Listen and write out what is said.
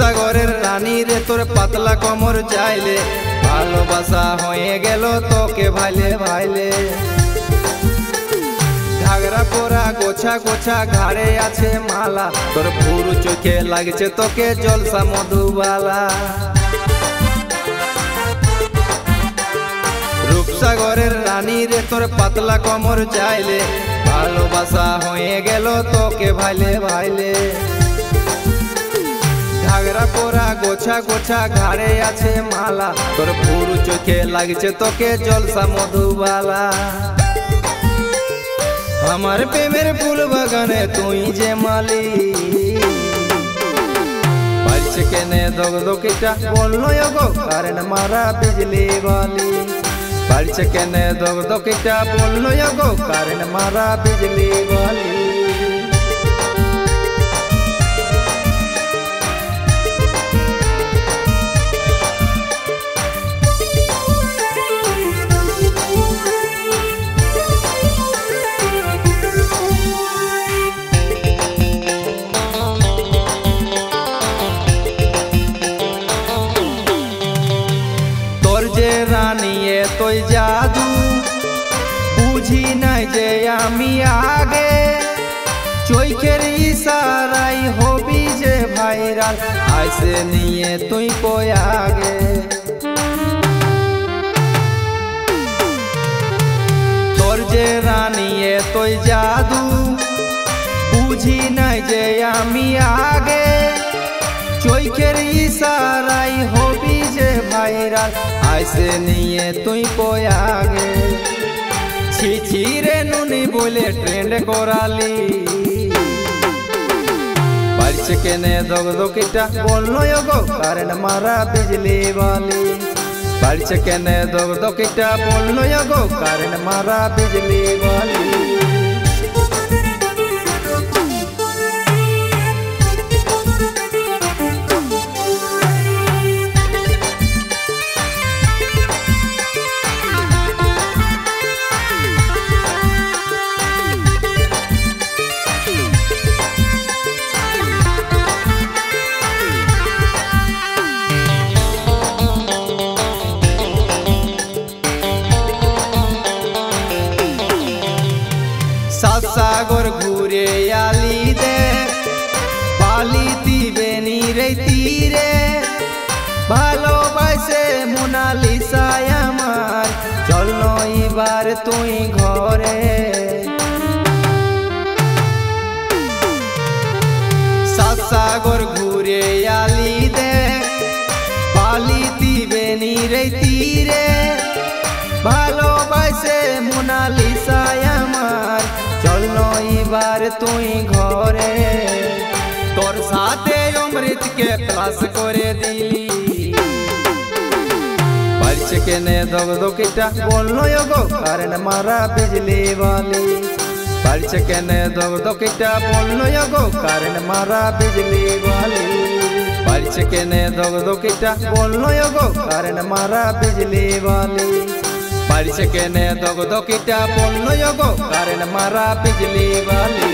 রূপসাগরের রানী রে তোর পাতলা কোমর চাইলে ভালোবাসা হয়ে গেল তোকে ভাইলে ভাইলে ঘাগরা পরা গোছা গোছা ঘাড়ে আছে মালা তোর পুরু চোখে লাগছে তোকে জলসা মধুবালা রূপসাগরের রানী রে তোর পাতলা কোমর চাইলে ভালোবাসা হয়ে গেল তোকে ভাইলে ভাইলে ঘাগরা পরা গোছা গোছা ঘাড়ে আছে মালা তোর পুরু চোখে লাগছে তোকে জলসা মধুবালা আমার প্রেমের ফুল বাগানে তুই যে মালি পারছে কেনে দগদগিটা বললো গো কারেন্ট মারা বিজলি বালি পারছে কেনে দগদগিটা বললো গো কারেন্ট মারা বিজলি বালি রানিয়ে তোই জাদু বুঝি নাই যে আমি আগে চোখের ইশারাই হবি যে ভাইরাল আইসে নিয়ে তুই কই আগে তোর যে রানিয়ে তোই জাদু বুঝি নাই যে আমি আগে চোখের ইশারাই হবি যে ভাইরাল আইসে নিয়ে তুই কই আগে ছি ছি রে নুনি বলে ট্রেন্ড করালি পারছে কেনে দগদগিটা বললো গো কারেন্ট মারা বিজলি বালি পারছে কেনে দগদগিটা বললো গো কারেন্ট মারা বিজলি বালি সাগর ঘুরে আলি দে বালি দিবে রে তীরে ভালোবাসে মোনালিসা আমার চলো এবার তুই ঘরে সাগর ঘুরে আলি দে বালি দিবে রে তীরে ভালোবাসে মোনালিসা আমার চলো এবার তুই ঘরে তোর সাথে অমৃত কে প্লাস করে দিলি পারছে কেনে দগদগিটা বললো গো কারেন্ট মারা বিজলি বালি পারছে কেনে দগদগিটা বললো গো কারেন্ট মারা বিজলি বালি পারছে কেনে দগদগিটা বললো গো কারেন্ট মারা বিজলি বালি পারছে কেনে দগদগিটা বললো গো কারেন্ট মারা বিজলি বালি।